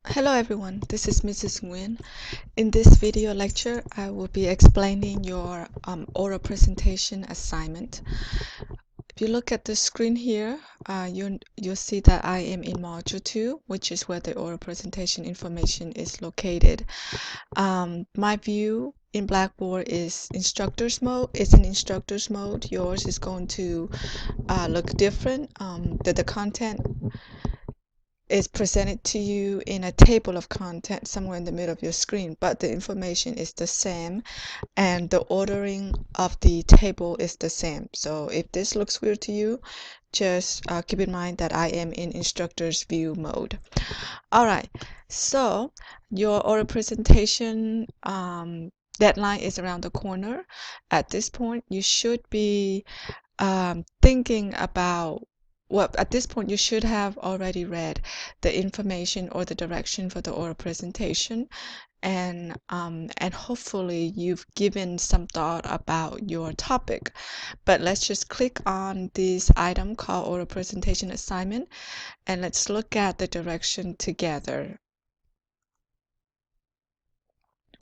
Hello everyone, this is Mrs. Nguyen. In this video lecture, I will be explaining your oral presentation assignment. If you look at the screen here, you'll see that I am in Module 2, which is where the oral presentation information is located. My view in Blackboard is instructor's mode. It's in instructor's mode. Yours is going to look different. The content is presented to you in a table of content somewhere in the middle of your screen, but the information is the same and the ordering of the table is the same. So if this looks weird to you, just keep in mind that I am in instructor's view mode. All right, so your oral presentation deadline is around the corner. At this point, you should be thinking about at this point you should have already read the information or the direction for the oral presentation, and hopefully you've given some thought about your topic. But let's just click on this item called oral presentation assignment, and let's look at the direction together.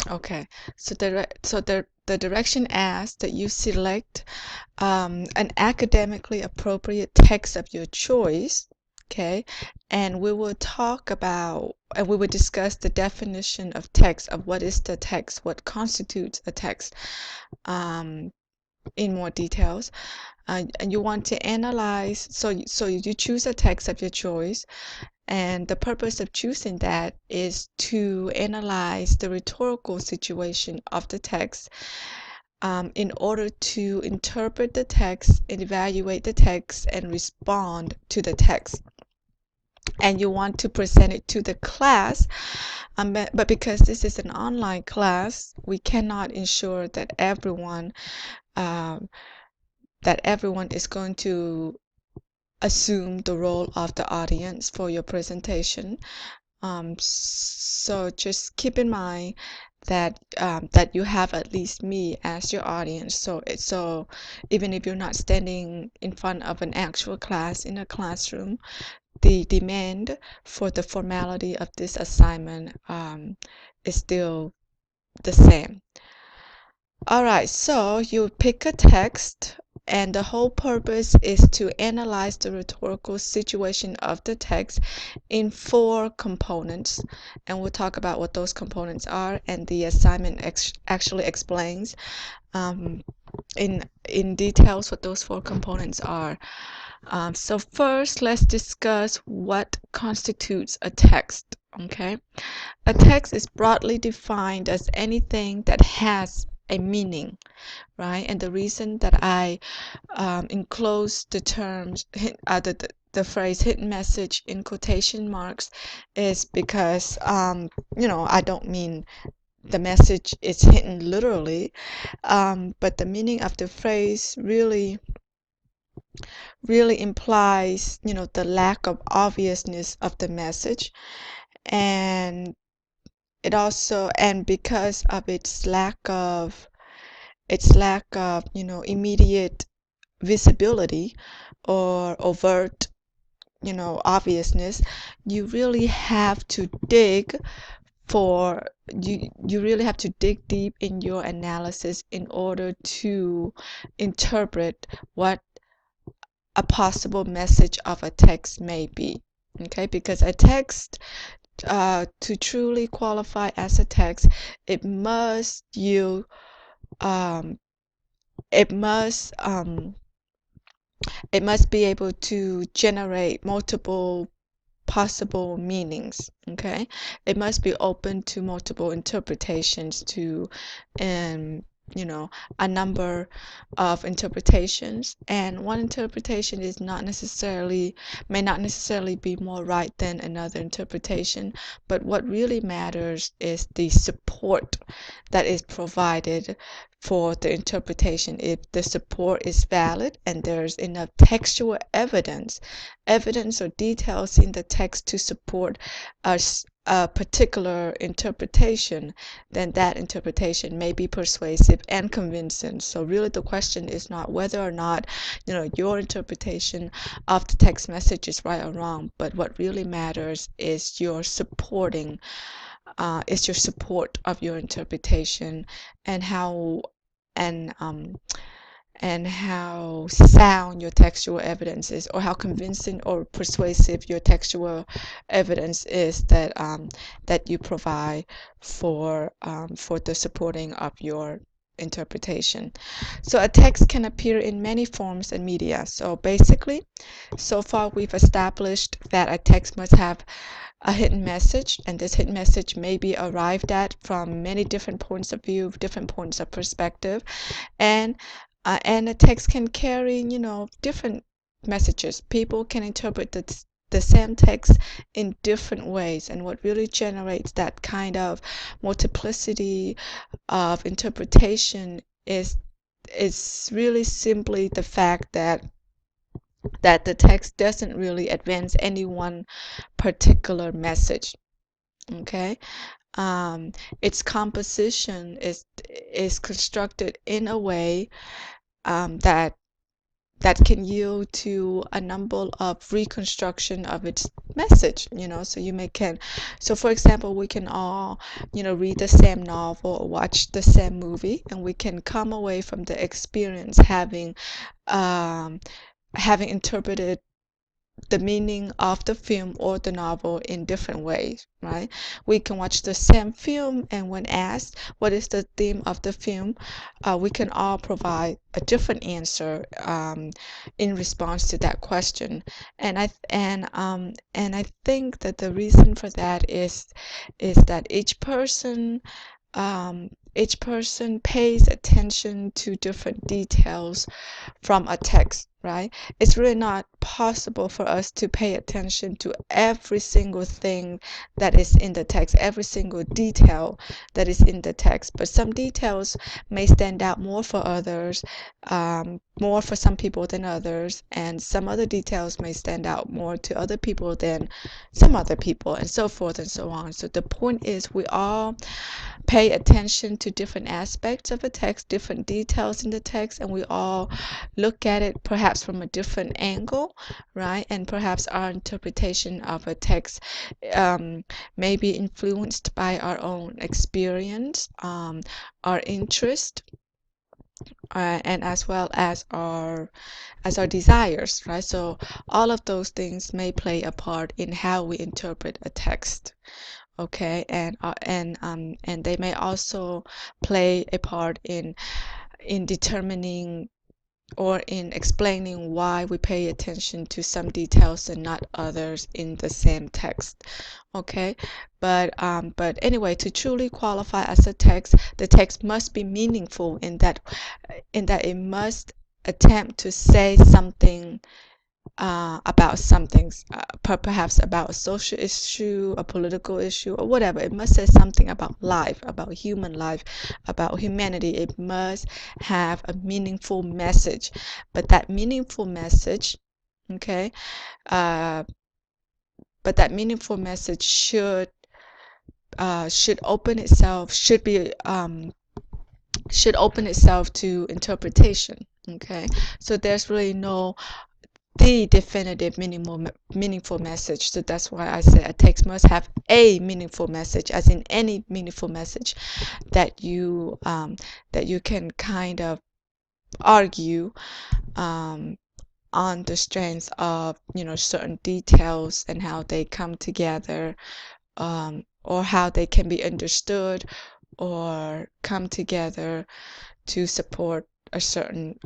Okay, so the direction asks that you select an academically appropriate text of your choice, okay? And we will talk about, and we will discuss the definition of text, of what is the text, what constitutes a text, in more details. And you want to analyze, so you choose a text of your choice, and the purpose of choosing that is to analyze the rhetorical situation of the text, in order to interpret the text and evaluate the text and respond to the text. And you want to present it to the class, but because this is an online class, we cannot ensure that everyone is going to assume the role of the audience for your presentation. So just keep in mind that that you have at least me as your audience. So even if you're not standing in front of an actual class in a classroom, the demand for the formality of this assignment is still the same. All right, so you pick a text, and the whole purpose is to analyze the rhetorical situation of the text in 4 components, and we'll talk about what those components are, and the assignment actually explains in details what those 4 components are. So first, let's discuss what constitutes a text. Okay, a text is broadly defined as anything that has a meaning, right? And the reason that I enclose the terms, the phrase hidden message in quotation marks is because, I don't mean the message is hidden literally, but the meaning of the phrase really implies, the lack of obviousness of the message. And it also, and because of its lack of, immediate visibility or overt, obviousness, you really have to dig for, you really have to dig deep in your analysis in order to interpret what a possible message of a text may be. Okay, because a text, to truly qualify as a text, it must yield, it must be able to generate multiple possible meanings. Okay, it must be open to multiple interpretations, to a number of interpretations, and one interpretation is may not necessarily be more right than another interpretation, but what really matters is the support that is provided for the interpretation. If the support is valid and there's enough textual evidence or details in the text to support a a particular interpretation, then that interpretation may be persuasive and convincing. So really the question is not whether or not, your interpretation of the text message is right or wrong, but what really matters is your support of your interpretation, and how and how sound your textual evidence is, or how convincing or persuasive your textual evidence is that you provide for the supporting of your interpretation. So a text can appear in many forms and media. So basically, so far we've established that a text must have a hidden message, and this hidden message may be arrived at from many different points of view, different points of perspective, and a text can carry, different messages. People can interpret the same text in different ways, and what really generates that kind of multiplicity of interpretation is really simply the fact that the text doesn't really advance any one particular message. Okay, its composition is constructed in a way that can yield to a number of reconstruction of its message. So for example, we can all read the same novel or watch the same movie, and we can come away from the experience having interpreted the meaning of the film or the novel in different ways, right? We can watch the same film, and when asked what is the theme of the film, we can all provide a different answer in response to that question. And I think that the reason for that is that each person pays attention to different details from a text, right? It's really not possible for us to pay attention to every single thing that is in the text, every single detail that is in the text. But some details may stand out more for others, more for some people than others, and some other details may stand out more to other people than some other people, and so forth and so on. So the point is, we all pay attention to different aspects of a text, different details in the text, and we all look at it perhaps from a different angle, right? And perhaps our interpretation of a text may be influenced by our own experience, our interest, and as well as our desires, right? So all of those things may play a part in how we interpret a text. Okay, and they may also play a part in determining or in explaining why we pay attention to some details and not others in the same text. Okay, but anyway, to truly qualify as a text, the text must be meaningful in that it must attempt to say something about something, perhaps about a social issue, a political issue, or whatever. It must say something about life, about human life, about humanity. It must have a meaningful message. But that meaningful message, okay, but that meaningful message should open itself, should open itself to interpretation. Okay, so there's really no the definitive meaningful message. So that's why I say a text must have a meaningful message, as in any meaningful message that you can kind of argue on the strengths of certain details and how they come together, or how they can be understood or come together to support a certain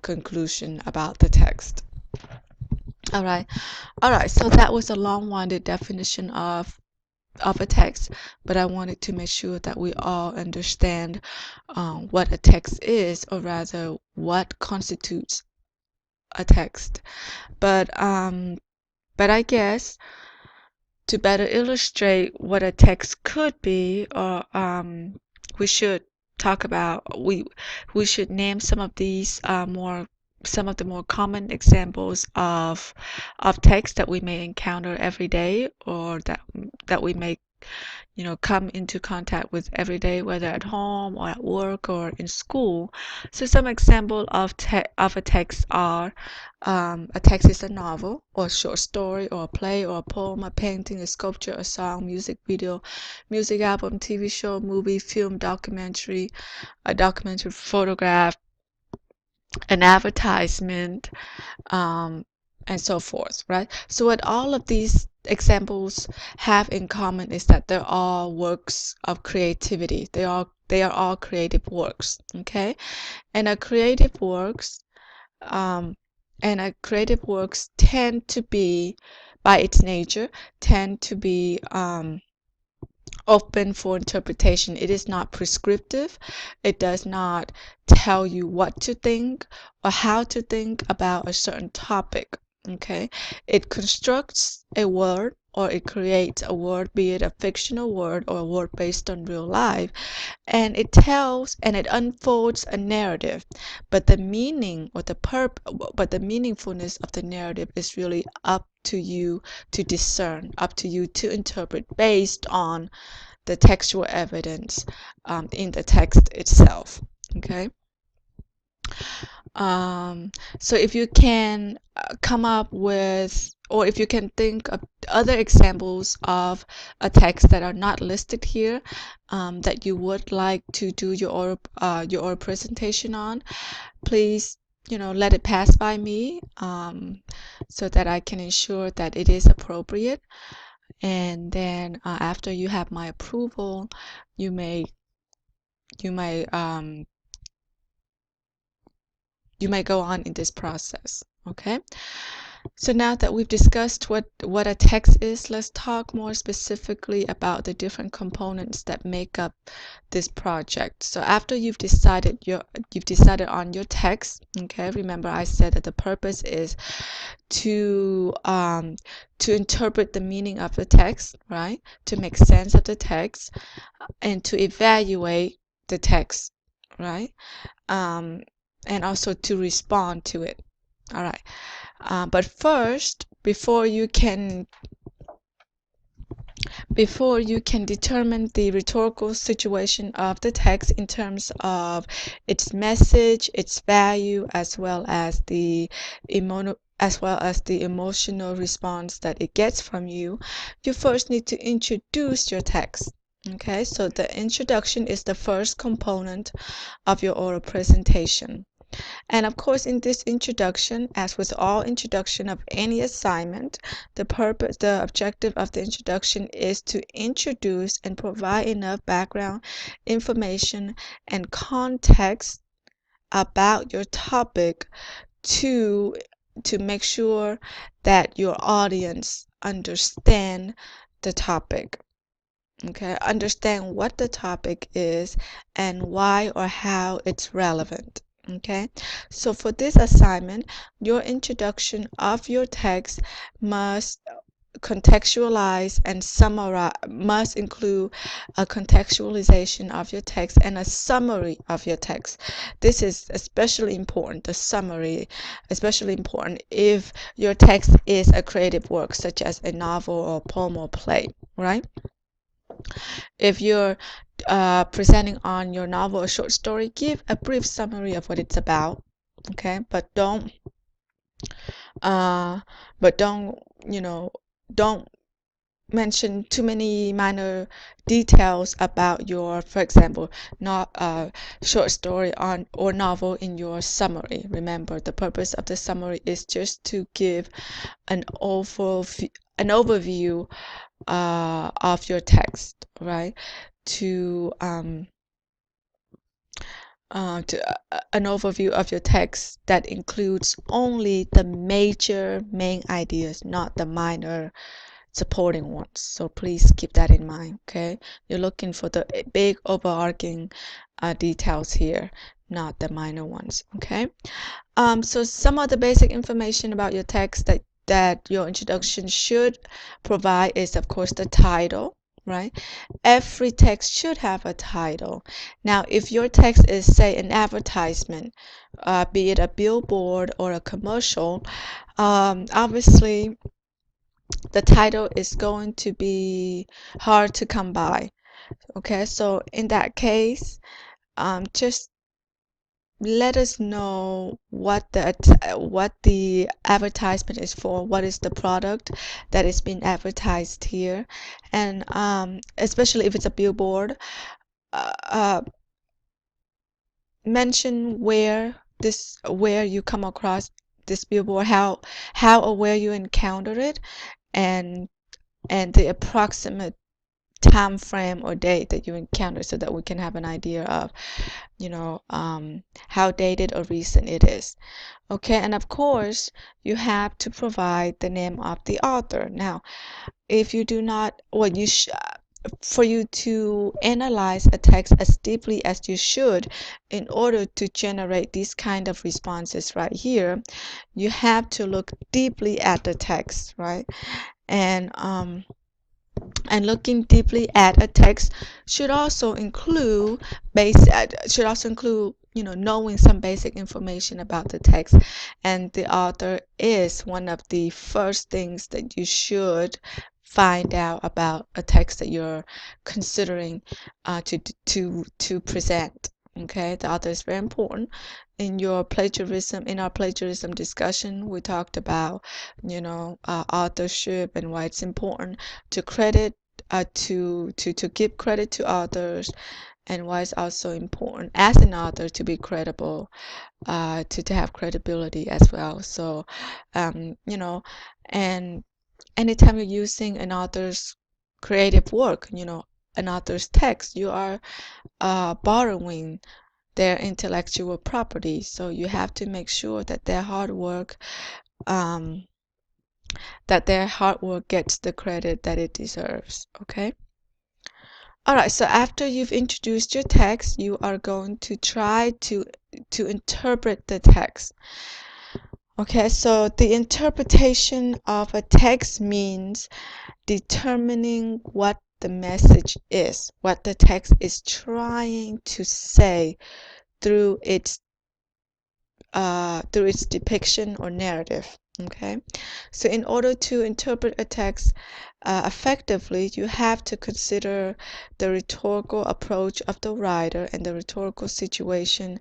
conclusion about the text. All right, so that was a long-winded definition of a text, but I wanted to make sure that we all understand what a text is, or rather what constitutes a text. But I guess to better illustrate what a text could be, or we should talk about, we should name some of these some of the more common examples of text that we may encounter every day, or that we may come into contact with every day, whether at home or at work or in school. So some example of a text are a text is a novel or a short story or a play or a poem, a painting, a sculpture, a song, music video, music album, TV show, movie, film, documentary, a documentary photograph, an advertisement, and so forth, right? So what all of these examples have in common is that they're all works of creativity. They are all creative works, okay? And a creative works tend to be, by its nature, tend to be open for interpretation. It is not prescriptive. It does not tell you what to think or how to think about a certain topic. Okay, it constructs a word or it creates a word, be it a fictional word or a word based on real life, and it tells and it unfolds a narrative. But the meaning or the meaningfulness of the narrative is really up to you to discern, up to you to interpret based on the textual evidence in the text itself. Okay. So if you can come up with, or if you can think of other examples of a text that are not listed here, that you would like to do your oral presentation on, please let it pass by me, so that I can ensure that it is appropriate. And then after you have my approval, you may go on in this process. Okay, so now that we've discussed what a text is, let's talk more specifically about the different components that make up this project. So after you've decided on your text, okay, remember I said that the purpose is to interpret the meaning of the text, right? To make sense of the text and to evaluate the text, right? And also to respond to it. All right. But first, before you can determine the rhetorical situation of the text in terms of its message, its value, as well as the emotional response that it gets from you, you first need to introduce your text. Okay, so the introduction is the first component of your oral presentation. And of course, in this introduction, as with all introduction of any assignment, the objective of the introduction is to introduce and provide enough background information and context about your topic to make sure that your audience understand the topic. Okay, understand what the topic is and why or how it's relevant. Okay, so for this assignment, your introduction of your text must contextualize and summarize, must include a contextualization of your text and a summary of your text. This is especially important, the summary, especially important if your text is a creative work such as a novel or poem or play, right? If you're presenting on your novel or short story, give a brief summary of what it's about, okay? But don't don't mention too many minor details about your, for example, not short story or novel in your summary. Remember, the purpose of the summary is just to give an overview of your text, right? To an overview of your text that includes only the major main ideas, not the minor supporting ones. So please keep that in mind. Okay, you're looking for the big overarching details here, not the minor ones. Okay, so some of the basic information about your text that your introduction should provide is, of course, the title, right? Every text should have a title. Now, if your text is, say, an advertisement, be it a billboard or a commercial, obviously the title is going to be hard to come by. Okay, so in that case, just let us know what the advertisement is for, what is the product that is being advertised here, and especially if it's a billboard, uh, mention where you come across this billboard, how or where you encounter it, and the approximate time frame or date that you encounter, so that we can have an idea of, how dated or recent it is. Okay, and of course, you have to provide the name of the author. Now, if you do not, or for you to analyze a text as deeply as you should, in order to generate these kind of responses right here, you have to look deeply at the text, right? And looking deeply at a text should also include knowing some basic information about the text, and the author is one of the first things that you should find out about a text that you're considering to present. Okay, the author is very important. In our plagiarism discussion, we talked about authorship and why it's important to credit to give credit to authors, and why it's also important as an author to be credible, to have credibility as well. So and anytime you're using an author's creative work, an author's text, you are borrowing their intellectual property. So you have to make sure that their hard work gets the credit that it deserves. Okay. Alright, so after you've introduced your text, you are going to try to interpret the text. Okay, so the interpretation of a text means determining what the message is, what the text is trying to say through its depiction or narrative. Okay, so in order to interpret a text effectively, you have to consider the rhetorical approach of the writer and the rhetorical situation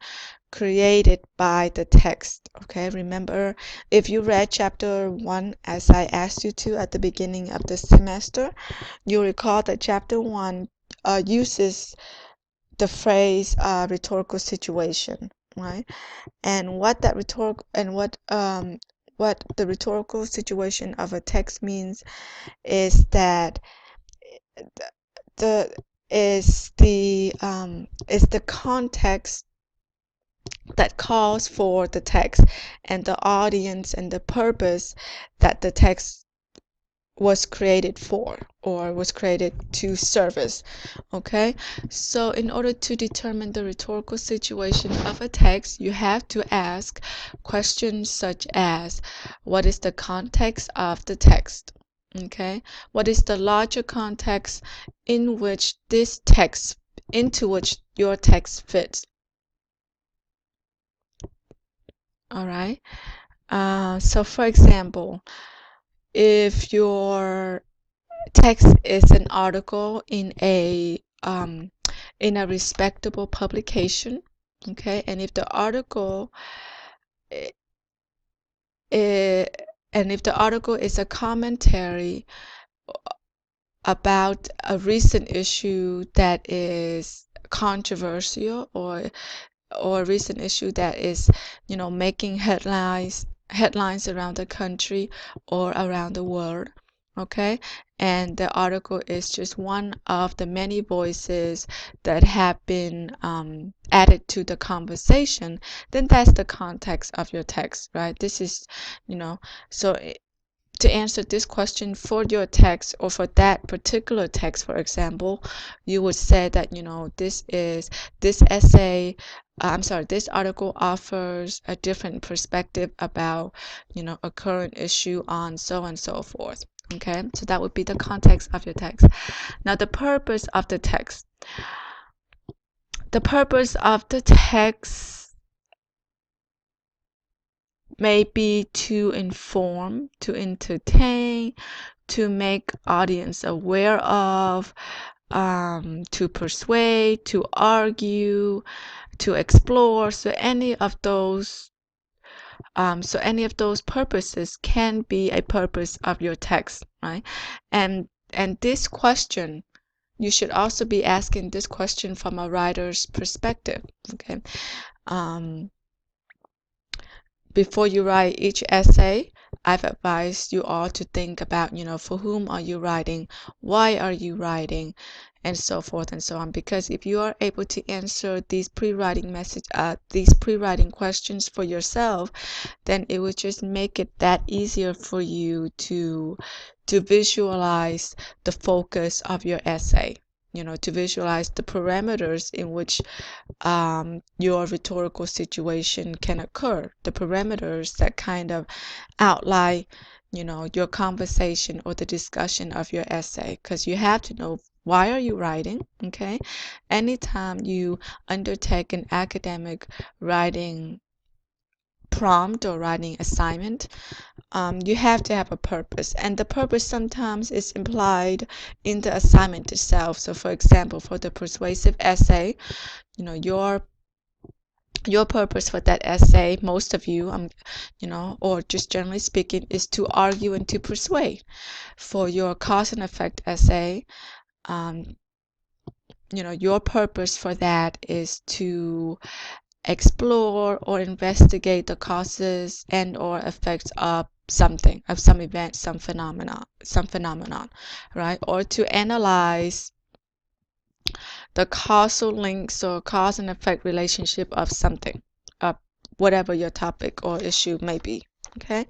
created by the text. Okay, remember, if you read chapter 1 as I asked you to at the beginning of the semester, you recall that chapter 1 uses the phrase rhetorical situation, right? And what the rhetorical situation of a text means is that the is the context that calls for the text, and the audience and the purpose that the text was created for, or was created to service. Okay, so in order to determine the rhetorical situation of a text, you have to ask questions such as, what is the context of the text? Okay, what is the larger context into which your text fits? All right. So for example, if your text is an article in a respectable publication, okay, and if the article is a commentary about a recent issue that is controversial, or a recent issue that is making headlines around the country or around the world, okay, and the article is just one of the many voices that have been added to the conversation, then that's the context of your text, right? This is so to answer this question for your text, or for that particular text, for example, you would say that this article offers a different perspective about a current issue on so and so forth. Okay, so that would be the context of your text. Now, the purpose of the text may be to inform, to entertain, to make audience aware of, to persuade, to argue, to explore. So any of those purposes can be a purpose of your text, right? And this question, you should also be asking this question from a writer's perspective. Okay. Before you write each essay, I've advised you all to think about, for whom are you writing, why are you writing, and so forth and so on. Because if you are able to answer these pre-writing questions for yourself, then it would just make it that easier for you to visualize the focus of your essay. To visualize the parameters in which your rhetorical situation can occur, the parameters that kind of outline, your conversation or the discussion of your essay, because you have to know why are you writing, okay? Anytime you undertake an academic writing prompt or writing assignment, you have to have a purpose, and the purpose sometimes is implied in the assignment itself. So for example, for the persuasive essay, your purpose for that essay, most of you, or just generally speaking, is to argue and to persuade. For your cause and effect essay, your purpose for that is to explore or investigate the causes and or effects of something, of some event, some phenomenon, right? Or to analyze the causal links or cause and effect relationship of something, whatever your topic or issue may be. Okay,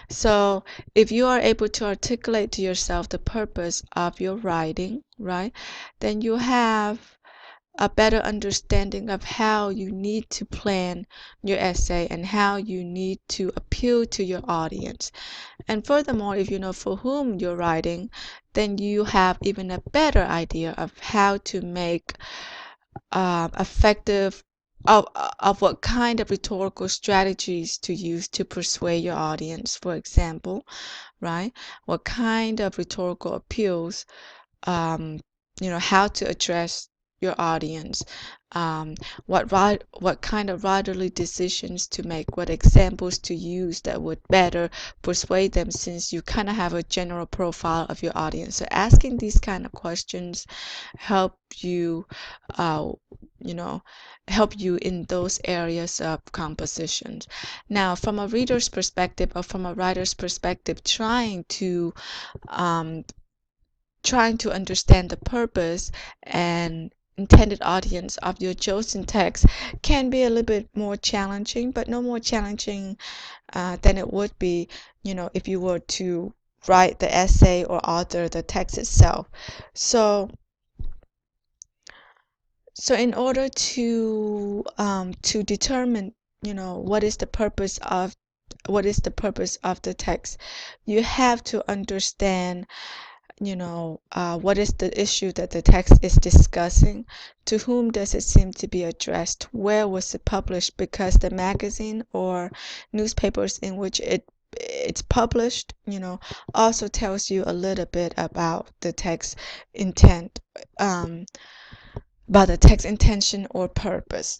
so if you are able to articulate to yourself the purpose of your writing, right, then you have a better understanding of how you need to plan your essay and how you need to appeal to your audience. And furthermore, if you know for whom you're writing, then you have even a better idea of how to make effective of what kind of rhetorical strategies to use to persuade your audience, for example, right? What kind of rhetorical appeals, how to address your audience, what kind of writerly decisions to make, what examples to use that would better persuade them, since you kind of have a general profile of your audience. So asking these kind of questions help you, help you in those areas of compositions. Now, from a reader's perspective or from a writer's perspective, trying to understand the purpose and intended audience of your chosen text can be a little bit more challenging, but no more challenging than it would be, if you were to write the essay or author the text itself. So in order to determine, what is the purpose of the text, you have to understand, what is the issue that the text is discussing, to whom does it seem to be addressed, where was it published, because the magazine or newspapers in which it's published, also tells you a little bit about the text intent, about the text intention or purpose.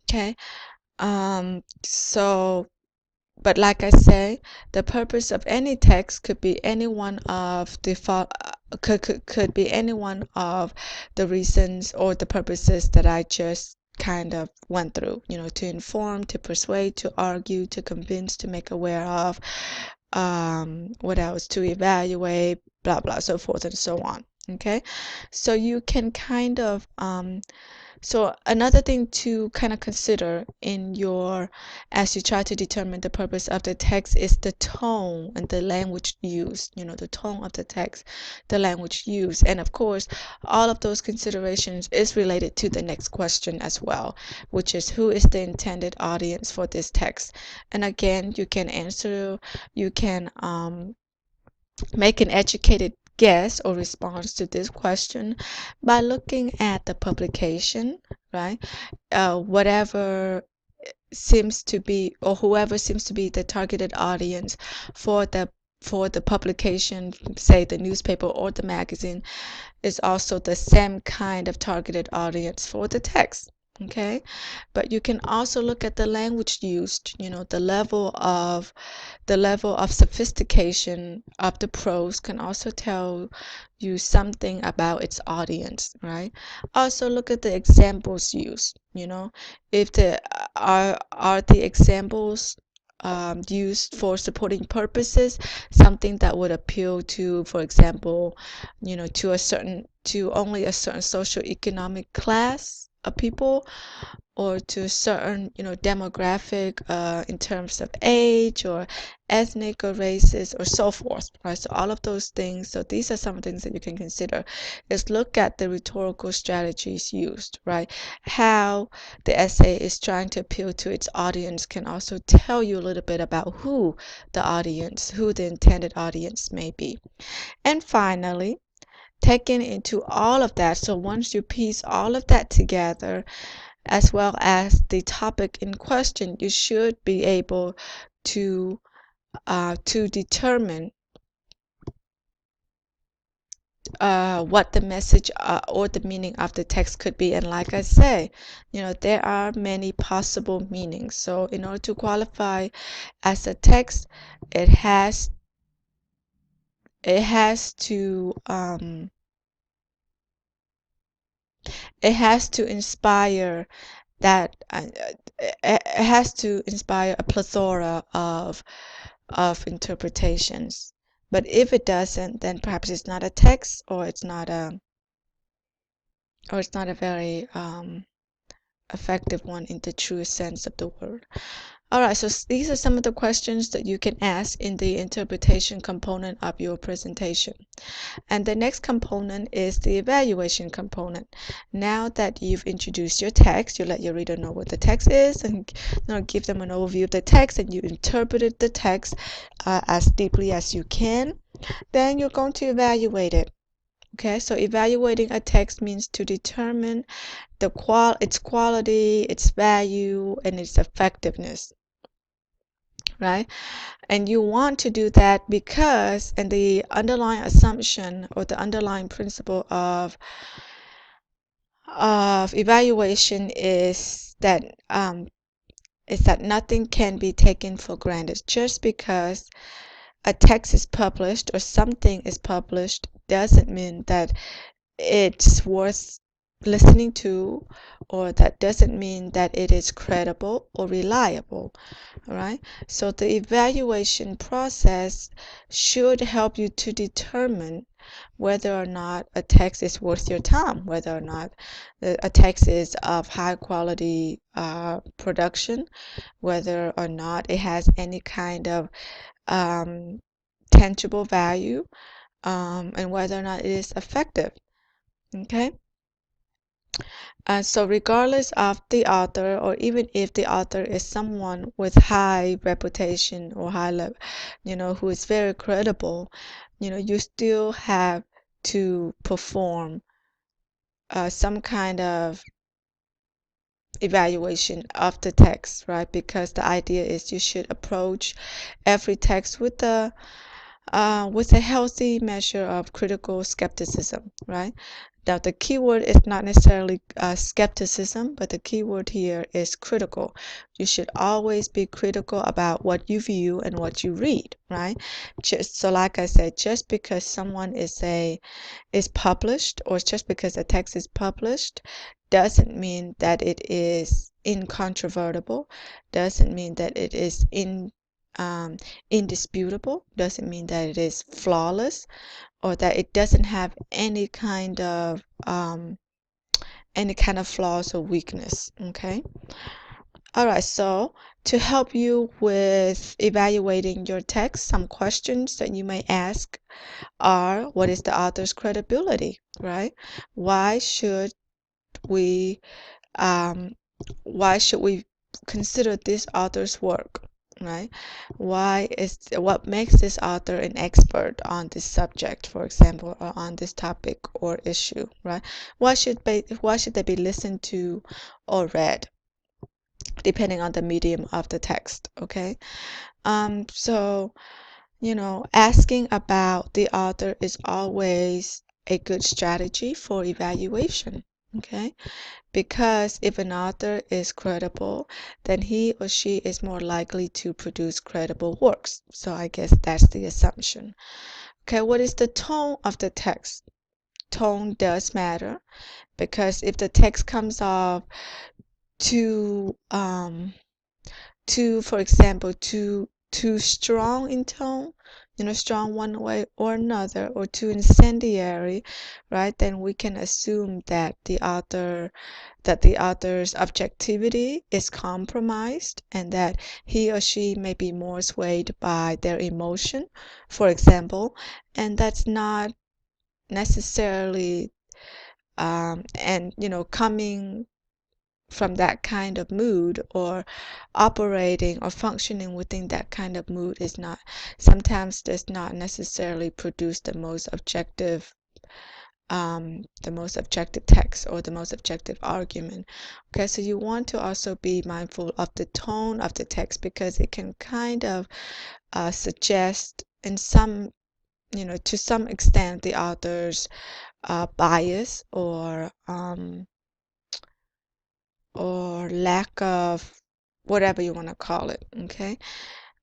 Okay, but like I say, the purpose of any text could be any one of the could be any one of the reasons or the purposes that I just kind of went through. To inform, to persuade, to argue, to convince, to make aware of. What else? To evaluate, blah blah, so forth and so on. Okay, so you can kind of so another thing to kind of consider as you try to determine the purpose of the text is the tone and the language used, the tone of the text, the language used. And of course, all of those considerations is related to the next question as well, which is who is the intended audience for this text? And again, you can make an educated guess or response to this question by looking at the publication, right? Whatever seems to be, or whoever seems to be the targeted audience for the for the publication, say the newspaper or the magazine, is also the same kind of targeted audience for the text. Okay, but you can also look at the language used, the level of sophistication of the prose can also tell you something about its audience, right? Also look at the examples used, if the are the examples used for supporting purposes, something that would appeal to, for example, to only a certain socioeconomic class of people, or to certain demographic in terms of age or ethnic or races or so forth, right? So all of those things, so these are some things that you can consider, is look at the rhetorical strategies used, right? How the essay is trying to appeal to its audience can also tell you a little bit about who the intended audience may be. And finally, taking into all of that, so once you piece all of that together, as well as the topic in question, you should be able to determine what the message or the meaning of the text could be. And like I say, there are many possible meanings. So in order to qualify as a text, it has to inspire that it has to inspire a plethora of interpretations. But if it doesn't, then perhaps it's not a text, or it's not a very effective one in the true sense of the word. All right, so these are some of the questions that you can ask in the interpretation component of your presentation. And the next component is the evaluation component. Now that you've introduced your text, you let your reader know what the text is, and give them an overview of the text, and you interpreted the text as deeply as you can. Then you're going to evaluate it. Okay, so evaluating a text means to determine its quality, its value, and its effectiveness, right? And you want to do that because, and the underlying assumption or the underlying principle of evaluation is that nothing can be taken for granted. Just because a text is published or something is published doesn't mean that it's worth listening to, or that doesn't mean that it is credible or reliable. All right, so the evaluation process should help you to determine whether or not a text is worth your time, whether or not a text is of high quality production, whether or not it has any kind of tangible value, and whether or not it is effective. Okay. So regardless of the author, or even if the author is someone with high reputation or high level, who is very credible, you still have to perform some kind of evaluation of the text, right? Because the idea is you should approach every text with a healthy measure of critical skepticism, right? Now, the keyword is not necessarily skepticism, but the keyword here is critical. You should always be critical about what you view and what you read, right? So, like I said, just because someone is published, or just because a text is published, doesn't mean that it is incontrovertible. Doesn't mean that it is indisputable. Doesn't mean that it is flawless, or that it doesn't have any kind of flaws or weakness. Okay. All right, so to help you with evaluating your text, some questions that you may ask are: what is the author's credibility, right? Why should we consider this author's work, right? What makes this author an expert on this subject, for example, or on this topic or issue, right? Why should they be listened to or read, depending on the medium of the text? Okay. So asking about the author is always a good strategy for evaluation, okay? Because if an author is credible, then he or she is more likely to produce credible works. So I guess that's the assumption. Okay, what is the tone of the text? Tone does matter, because if the text comes off too for example, too strong in tone, strong one way or another, or too incendiary, right? Then we can assume that the author's objectivity is compromised, and that he or she may be more swayed by their emotion, for example, and that's not necessarily and coming from that kind of mood, or operating or functioning within that kind of mood is not sometimes does not necessarily produce the most objective text or the most objective argument. Okay, so you want to also be mindful of the tone of the text, because it can kind of suggest in some to some extent the author's bias, or lack of whatever you want to call it, okay?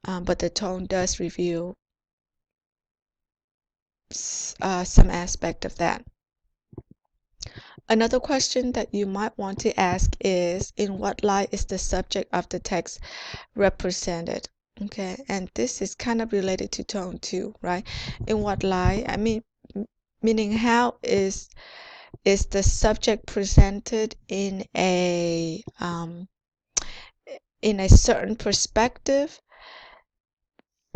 But the tone does reveal some aspect of that. Another question that you might want to ask is, in what light is the subject of the text represented? Okay, and this is kind of related to tone too, right? In what light? I mean, meaning how is the subject presented in a certain perspective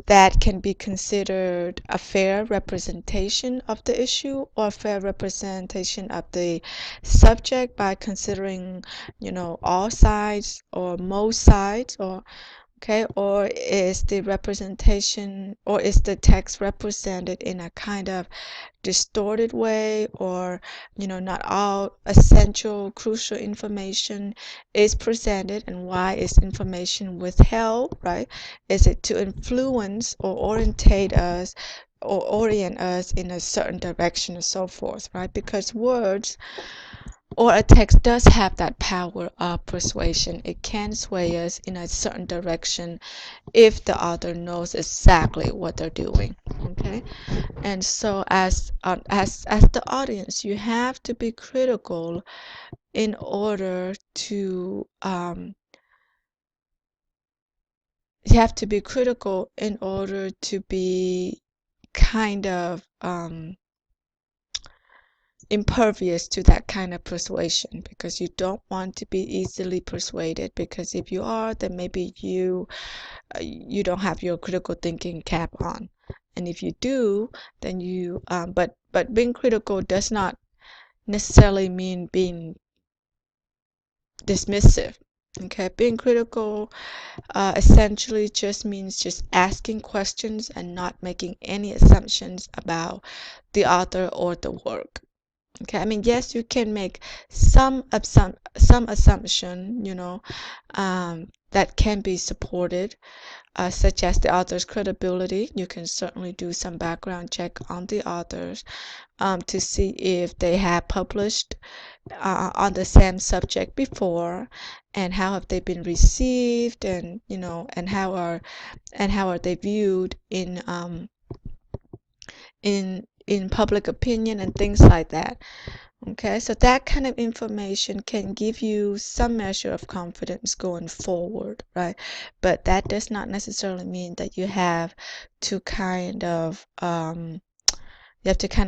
that can be considered a fair representation of the issue, or a fair representation of the subject by considering, all sides or most sides, or okay, or is the representation, or is the text represented in a kind of distorted way, or not all essential crucial information is presented, and why is information withheld, right? Is it to influence or orient us in a certain direction, and so forth, right? Because words or a text does have that power of persuasion. It can sway us in a certain direction if the author knows exactly what they're doing. Okay, and so as the audience, you have to be critical in order to be kind of impervious to that kind of persuasion, because you don't want to be easily persuaded, because if you are, then maybe you don't have your critical thinking cap on, and if you do, then you but being critical does not necessarily mean being dismissive. Okay, being critical essentially just means just asking questions and not making any assumptions about the author or the work. Okay, I mean, yes, you can make some assumption, that can be supported, such as the author's credibility. You can certainly do some background check on the authors to see if they have published on the same subject before, and how have they been received, and how are they viewed in public opinion, and things like that. Okay, so that kind of information can give you some measure of confidence going forward, right? But that does not necessarily mean that you have to kind of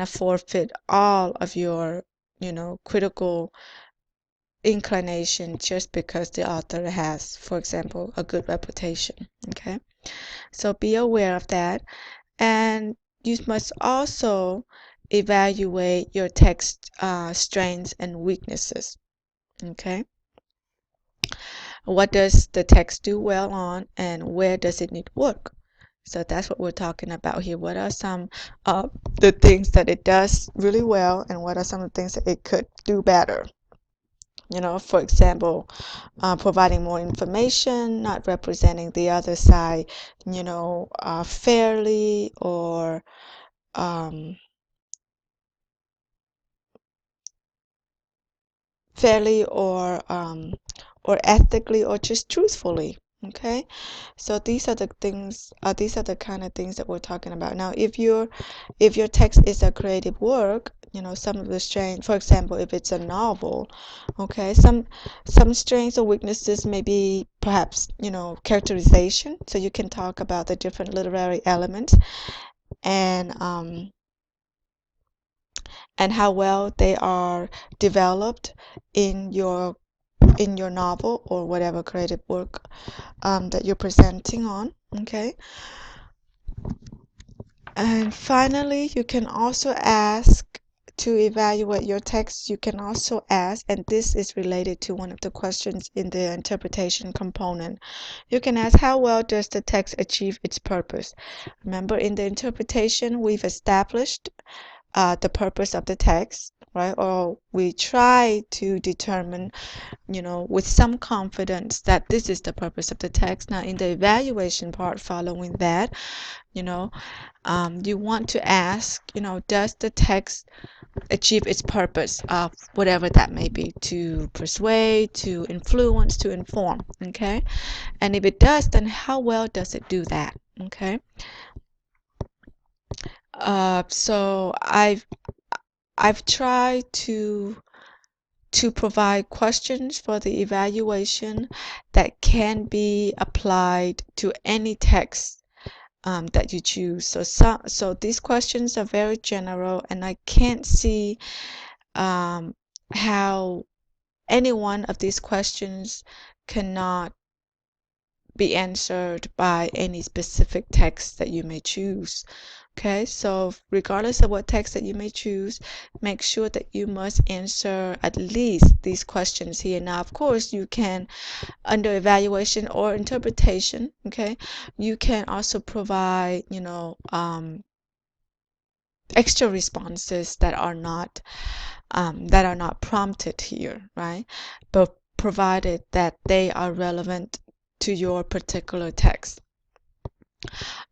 forfeit all of your critical inclination just because the author has, for example, a good reputation. Okay, so be aware of that, and you must also evaluate your text strengths and weaknesses. Okay, what does the text do well on, and where does it need work? So that's what we're talking about here. What are some of the things that it does really well, and what are some of the things that it could do better? For example, providing more information, not representing the other side, fairly, or um, or ethically, or just truthfully. Okay, so these are the things. These are the kind of things that we're talking about. Now, if your text is a creative work, some of the strengths, for example, if it's a novel, okay, some strengths or weaknesses may be perhaps characterization. So you can talk about the different literary elements and and how well they are developed in your novel or whatever creative work that you're presenting on. Okay, and finally, you can also ask to evaluate your text. You can also ask, and this is related to one of the questions in the interpretation component, you can ask, how well does the text achieve its purpose? Remember, in the interpretation, we've established the purpose of the text, right? Or we try to determine, with some confidence that this is the purpose of the text. Now, in the evaluation part following that, you want to ask, does the text achieve its purpose of whatever that may be, to persuade, to influence, to inform, okay? And if it does, then how well does it do that, okay? So I've tried to provide questions for the evaluation that can be applied to any text that you choose. So these questions are very general, and I can't see how any one of these questions cannot be answered by any specific text that you may choose. Okay, so regardless of what text that you may choose, make sure that you must answer at least these questions here. Now, of course, you can, under evaluation or interpretation, okay, you can also provide, extra responses that are not prompted here, right? But provided that they are relevant to your particular text.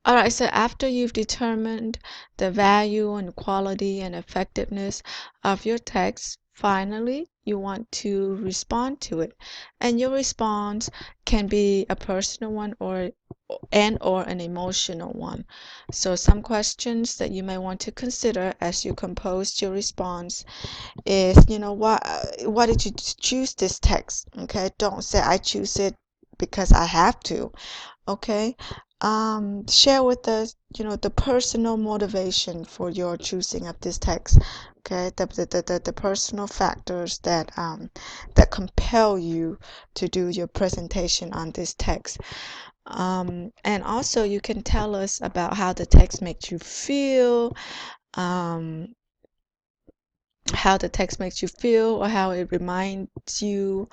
All right, so after you've determined the value and quality and effectiveness of your text, finally, you want to respond to it. And your response can be a personal one or an emotional one. So some questions that you may want to consider as you compose your response is, why did you choose this text? Okay, don't say I choose it because I have to. Okay, share with us, the personal motivation for your choosing of this text. Okay, the personal factors that compel you to do your presentation on this text. And also you can tell us about how the text makes you feel, or how it reminds you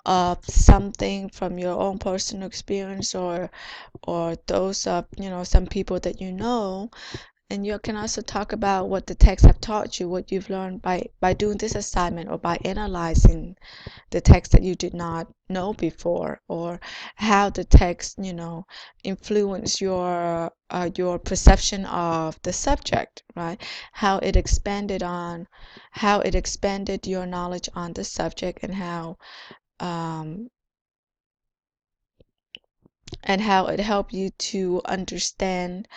of something from your own personal experience, or those of some people that you know. And you can also talk about what the text have taught you, what you've learned by doing this assignment, or by analyzing the text that you did not know before, or how the text influence your perception of the subject, right? How it expanded your knowledge on the subject, and how it helped you to understand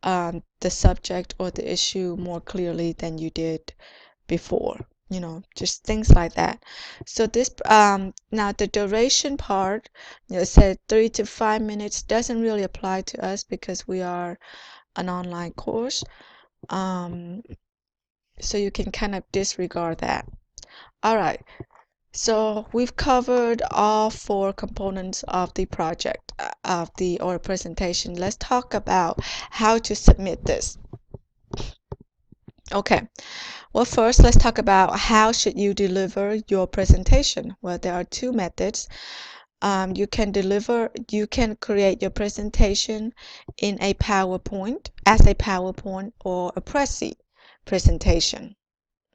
the subject or the issue more clearly than you did before. Just things like that. So this now the duration part, it said 3 to 5 minutes, doesn't really apply to us because we are an online course. So you can kind of disregard that. All right. So we've covered all 4 components of the project, of the oral presentation. Let's talk about how to submit this. Okay. Well, first, let's talk about how should you deliver your presentation. Well, there are 2 methods. You can create your presentation in a PowerPoint, or a Prezi presentation.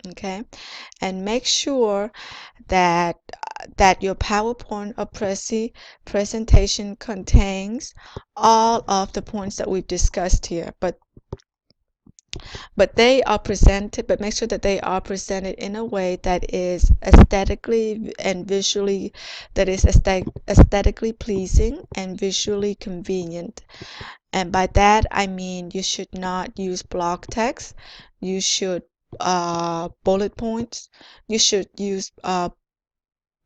Okay, and make sure that your PowerPoint or Prezi presentation contains all of the points that we've discussed here, but they are presented, but make sure that they are presented in a way that is aesthetically and visually, that is aesthetically pleasing and visually convenient. And by that I mean you should not use block text. You should bullet points. You should use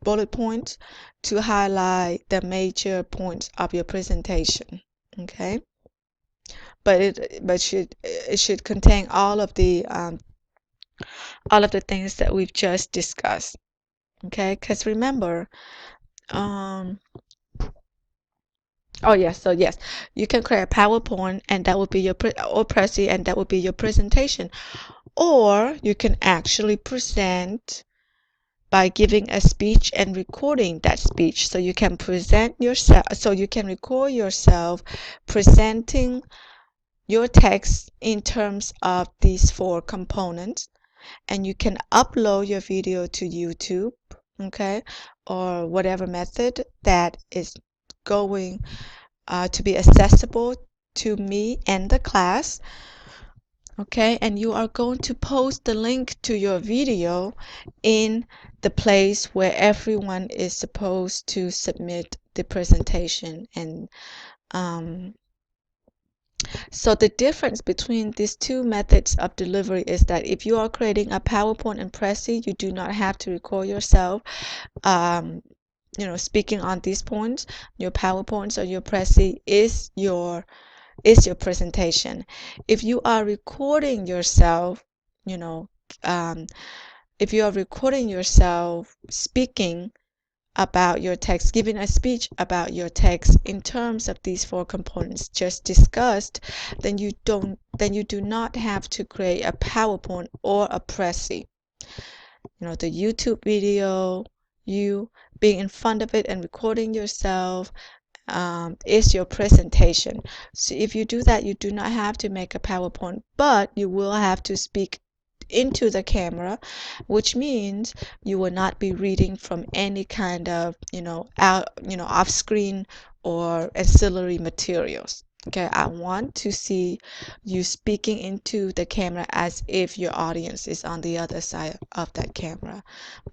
bullet points to highlight the major points of your presentation. Okay, but it should contain all of the things that we've just discussed. Okay, because remember, oh yes, so yes, you can create a PowerPoint and that would be your or Prezi, and that would be your presentation. Or you can actually present by giving a speech and recording that speech. So you can present yourself, so you can record yourself presenting your text in terms of these 4 components, and you can upload your video to YouTube, okay, or whatever method that is going to be accessible to me and the class. Okay, and you are going to post the link to your video in the place where everyone is supposed to submit the presentation. And so the difference between these 2 methods of delivery is that if you are creating a PowerPoint and Prezi, you do not have to record yourself speaking on these points. Your PowerPoints or your Prezi is your presentation. If you are recording yourself, if you are recording yourself speaking about your text, giving a speech about your text in terms of these 4 components just discussed, then you do not have to create a PowerPoint or a Prezi. The YouTube video, you being in front of it and recording yourself, is your presentation. So if you do that, you do not have to make a PowerPoint, but you will have to speak into the camera, which means you will not be reading from any kind of off-screen or ancillary materials. Okay, I want to see you speaking into the camera as if your audience is on the other side of that camera.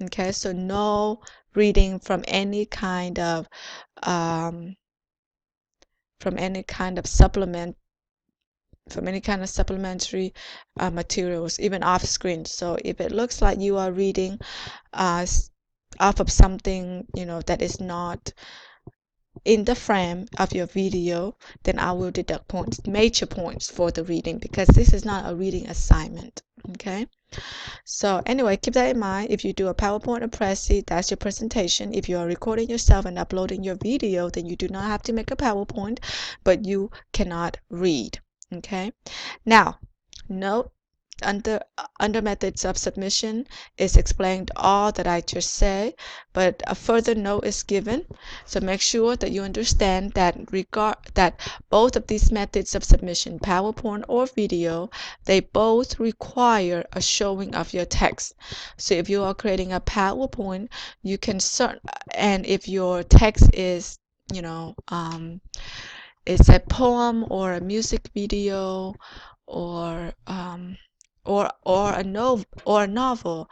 Okay, so no reading from any kind of supplementary materials, even off screen. So if it looks like you are reading off of something that is not in the frame of your video, then I will deduct points, major points, for the reading, because this is not a reading assignment. Okay, so anyway, keep that in mind. If you do a PowerPoint or Prezi, that's your presentation. If you are recording yourself and uploading your video, then you do not have to make a PowerPoint, but you cannot read. Okay, now note, under methods of submission is explained all that I just said, but a further note is given. So make sure that you understand that both of these methods of submission, PowerPoint or video, they both require a showing of your text. So if you are creating a PowerPoint, you can and if your text is it's a poem or a music video or a novel,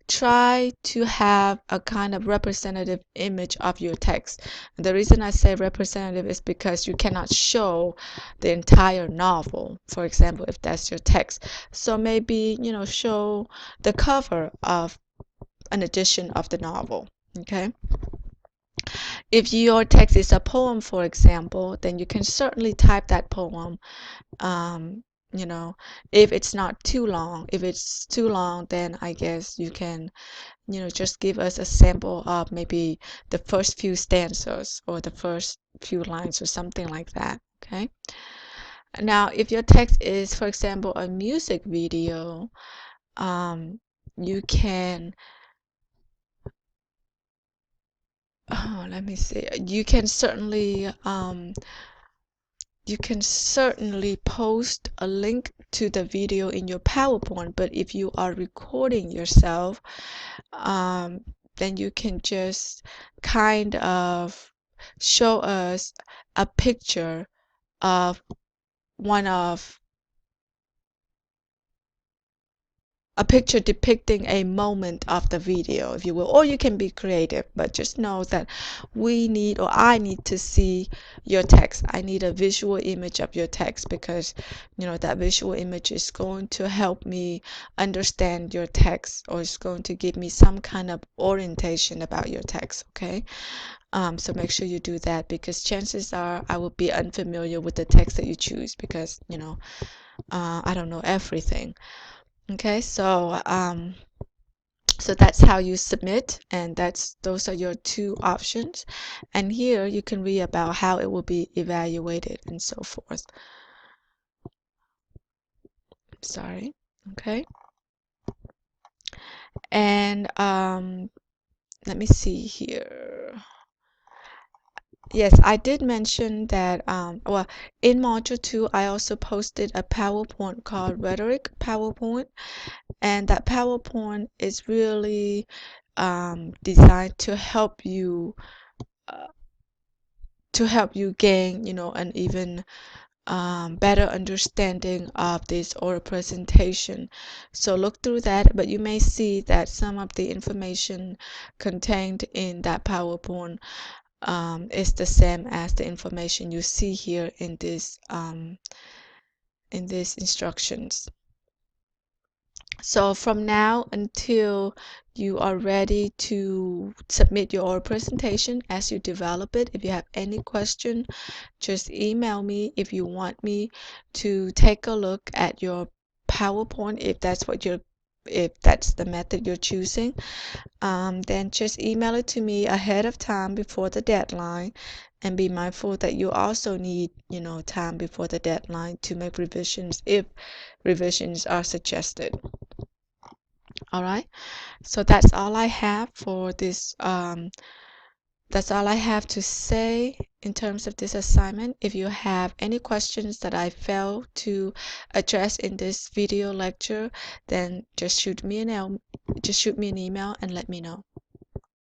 try to have a kind of representative image of your text. And the reason I say representative is because you cannot show the entire novel, for example, if that's your text. So maybe show the cover of an edition of the novel. Okay, if your text is a poem, for example, then you can certainly type that poem. If it's not too long. If it's too long, then I guess you can just give us a sample of maybe the first few stanzas or the first few lines or something like that. Okay, now if your text is, for example, a music video, you can let me see, you can certainly you can certainly post a link to the video in your PowerPoint, but if you are recording yourself, then you can just kind of show us a picture of a picture depicting a moment of the video, if you will, or you can be creative, but just know that we need, or I need to see your text. I need a visual image of your text, because that visual image is going to help me understand your text, or it's going to give me some kind of orientation about your text. Okay, so make sure you do that, because chances are I will be unfamiliar with the text that you choose, because I don't know everything. Okay, so that's how you submit, and those are your two options. And here you can read about how it will be evaluated and so forth. Sorry. Okay. And let me see here. Yes, I did mention that, well, in Module 2, I also posted a PowerPoint called Rhetoric PowerPoint, and that PowerPoint is really designed to help you gain, an even better understanding of this oral presentation. So look through that, but you may see that some of the information contained in that PowerPoint is the same as the information you see here in these instructions. So from now until you are ready to submit your oral presentation, as you develop it, if you have any question, just email me. If you want me to take a look at your PowerPoint, if that's the method you're choosing, then just email it to me ahead of time before the deadline, and be mindful that you also need, time before the deadline to make revisions if revisions are suggested. All right, so that's all I have for this. That's all I have to say in terms of this assignment. If you have any questions that I failed to address in this video lecture, then just shoot me an email and let me know.